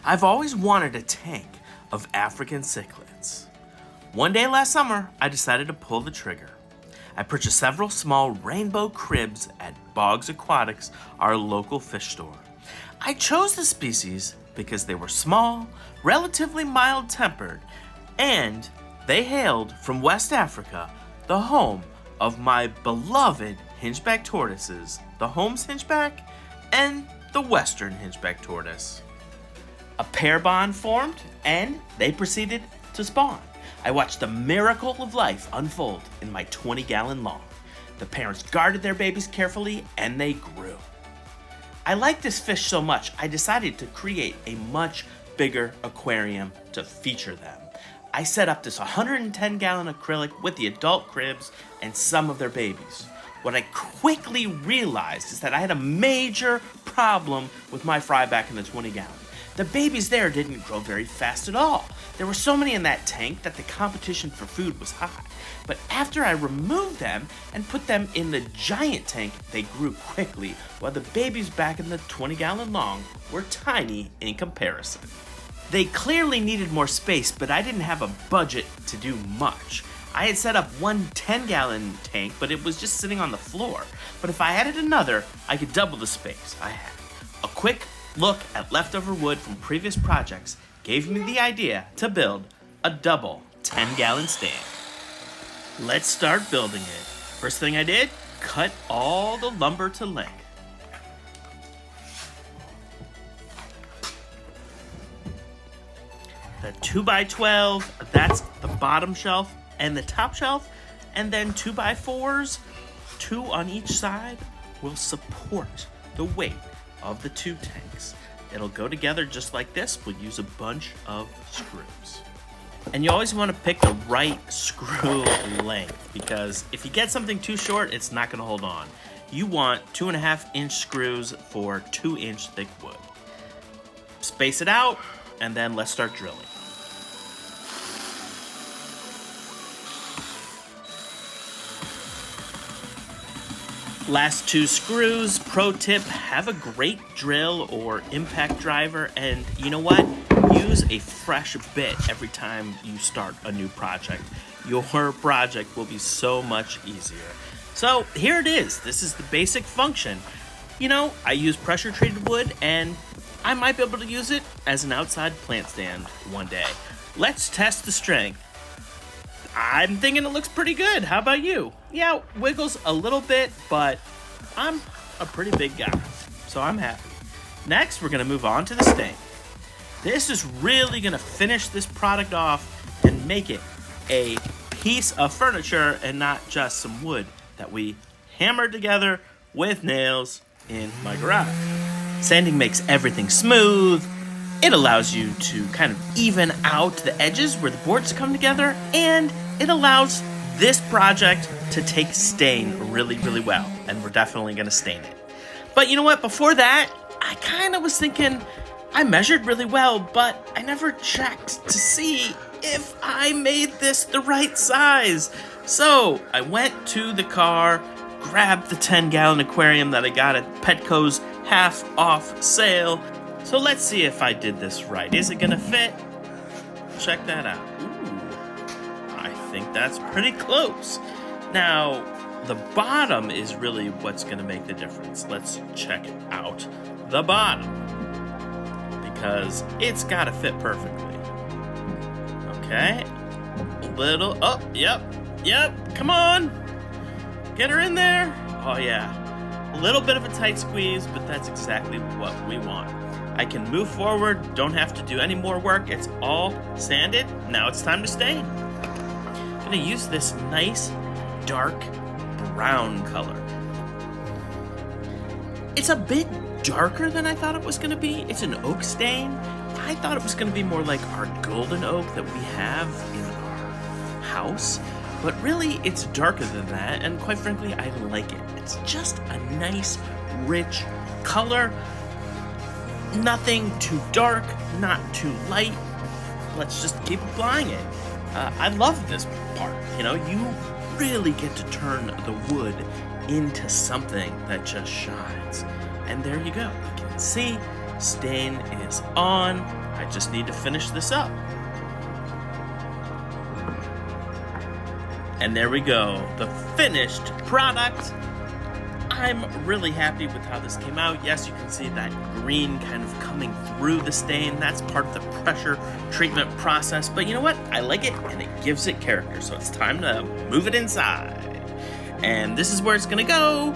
I've always wanted a tank of African cichlids. One day last summer, I decided to pull the trigger. I purchased several small rainbow Kribs at Boggs Aquatics, our local fish store. I chose the species because they were small, relatively mild-tempered, and they hailed from West Africa, the home of my beloved hingeback tortoises, the Holmes hingeback and the Western hingeback tortoise. A pair bond formed, and they proceeded to spawn. I watched the miracle of life unfold in my 20-gallon long. The parents guarded their babies carefully, and they grew. I liked this fish so much, I decided to create a much bigger aquarium to feature them. I set up this 110-gallon acrylic with the adult Kribs and some of their babies. What I quickly realized is that I had a major problem with my fry back in the 20-gallon. The babies there didn't grow very fast at all. There were so many in that tank that the competition for food was high. But after I removed them and put them in the giant tank, they grew quickly, while the babies back in the 20-gallon long were tiny in comparison. They clearly needed more space, but I didn't have a budget to do much. I had set up one 10-gallon tank, but it was just sitting on the floor. But if I added another, I could double the space I had. A quick look at leftover wood from previous projects gave me the idea to build a double 10-gallon stand. Let's start building it. First thing I did, cut all the lumber to length. The 2x12, that's the bottom shelf and the top shelf, and then 2x4s, 2 on each side, will support the weight of the 2 tanks. It'll go together just like this. We'll use a bunch of screws. And you always want to pick the right screw length, because if you get something too short, it's not going to hold on. You want 2.5-inch screws for 2-inch thick wood. Space it out, and then let's start drilling. Last 2 screws. Pro tip, have a great drill or impact driver, and you know what? Use a fresh bit every time you start a new project. Your project will be so much easier. So here it is. This is the basic function. You know, I use pressure treated wood, and I might be able to use it as an outside plant stand one day. Let's test the strength. I'm thinking it looks pretty good. How about you? Yeah, wiggles a little bit, but I'm a pretty big guy, so I'm happy. Next, we're gonna move on to the stain. This is really gonna finish this product off and make it a piece of furniture and not just some wood that we hammered together with nails in my garage. Sanding makes everything smooth. It allows you to kind of even out the edges where the boards come together, and it allows this project to take stain really, really well, and we're definitely gonna stain it. But you know what, before that, I kind of was thinking, I measured really well, but I never checked to see if I made this the right size. So I went to the car, grabbed the 10-gallon aquarium that I got at Petco's half off sale. So let's see if I did this right. Is it gonna fit? Check that out. Ooh, I think that's pretty close. Now, the bottom is really what's gonna make the difference. Let's check out the bottom, because it's gotta fit perfectly. Okay, oh, yep, come on. Get her in there. Oh yeah, a little bit of a tight squeeze, but that's exactly what we want. I can move forward, don't have to do any more work. It's all sanded. Now it's time to stain. I'm gonna use this nice dark brown color. It's a bit darker than I thought it was gonna be. It's an oak stain. I thought it was gonna be more like our golden oak that we have in our house, but really it's darker than that, and quite frankly, I like it. It's just a nice, rich color. Nothing too dark, not too light. Let's just keep applying it. I love this part. You know, you really get to turn the wood into something that just shines. And there you go. You can see stain is on. I just need to finish this up. And there we go, the finished product. I'm really happy with how this came out. Yes, you can see that green kind of coming through the stain. That's part of the pressure treatment process. But you know what? I like it, and it gives it character. So it's time to move it inside. And this is where it's gonna go,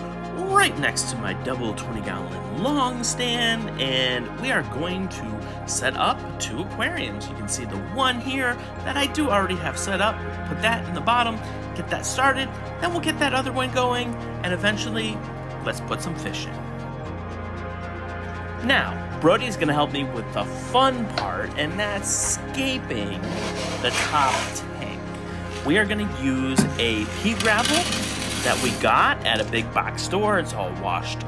right next to my double 20-gallon long stand. And we are going to set up 2 aquariums. You can see the one here that I do already have set up. Put that in the bottom, get that started, then we'll get that other one going, and eventually let's put some fish in. Now, Brody's gonna help me with the fun part, and that's scaping the top tank. We are gonna use a pea gravel that we got at a big box store. It's all washed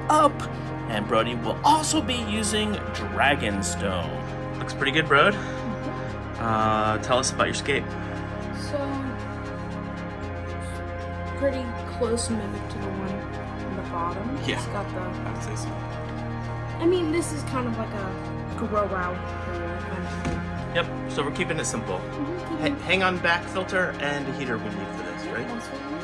up. And Brody will also be using Dragonstone. Looks pretty good, Brod. Tell us about your scape. So, pretty close mimic to the one on the bottom. Yeah, It's got the, I'd say so. I mean, this is kind of like a grow out area, kind of thing. Yep, so we're keeping it simple. Hang on back filter and a heater we need for this, right? That's what we need.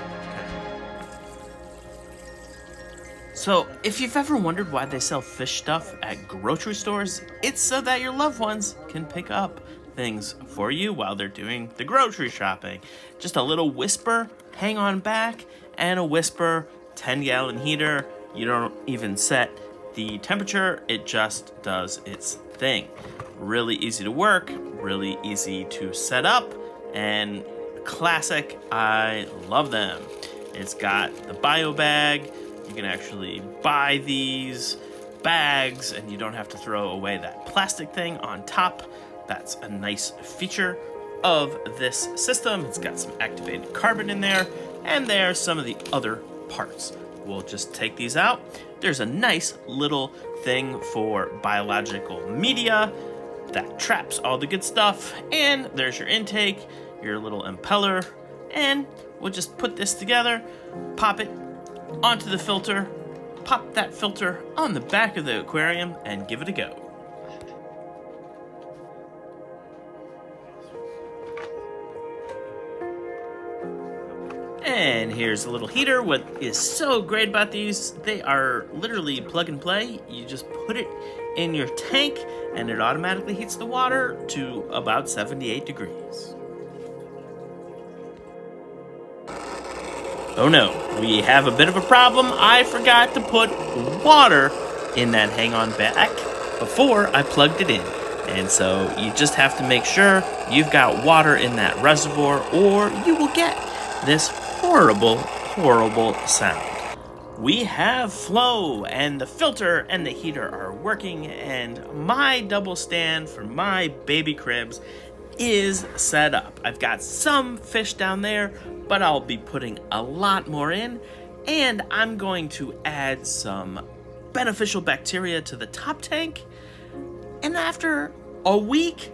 So, if you've ever wondered why they sell fish stuff at grocery stores, it's so that your loved ones can pick up things for you while they're doing the grocery shopping. Just a little whisper, hang on back, and a whisper, 10-gallon heater. You don't even set the temperature, it just does its thing. Really easy to work, really easy to set up, and classic. I love them. It's got the bio bag. You can actually buy these bags and you don't have to throw away that plastic thing on top. That's a nice feature of this system. It's got some activated carbon in there, and there's some of the other parts. We'll just take these out. There's a nice little thing for biological media that traps all the good stuff, and there's your intake, your little impeller, and we'll just put this together, pop it onto the filter, pop that filter on the back of the aquarium, and give it a go. And here's a little heater. What is so great about these, they are literally plug and play. You just put it in your tank and it automatically heats the water to about 78 degrees. Oh no, we have a bit of a problem. I forgot to put water in that hang-on back before I plugged it in. And so you just have to make sure you've got water in that reservoir, or you will get this horrible, horrible sound. We have flow, and the filter and the heater are working, and my double stand for my baby Kribs is set up. I've got some fish down there, but I'll be putting a lot more in, and I'm going to add some beneficial bacteria to the top tank, and after a week,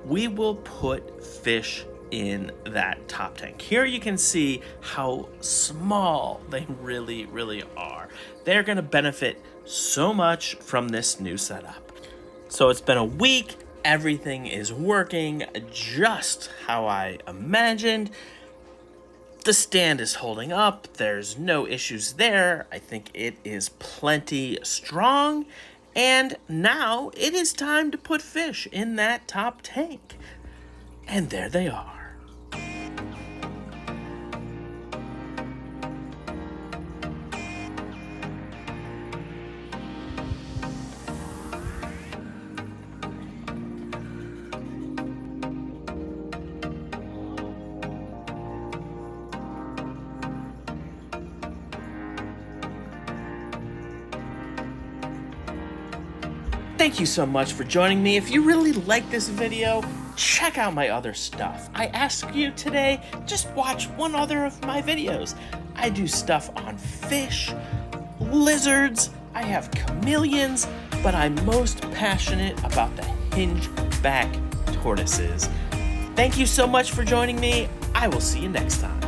we will put fish in that top tank. Here you can see how small they really, really are. They're gonna benefit so much from this new setup. So it's been a week, everything is working just how I imagined. The stand is holding up, there's no issues there. I think it is plenty strong. And now it is time to put fish in that top tank. And there they are. Thank you so much for joining me. If you really like this video, check out my other stuff. I ask you today, just watch one other of my videos. I do stuff on fish, lizards, I have chameleons, but I'm most passionate about the hinge-back tortoises. Thank you so much for joining me. I will see you next time.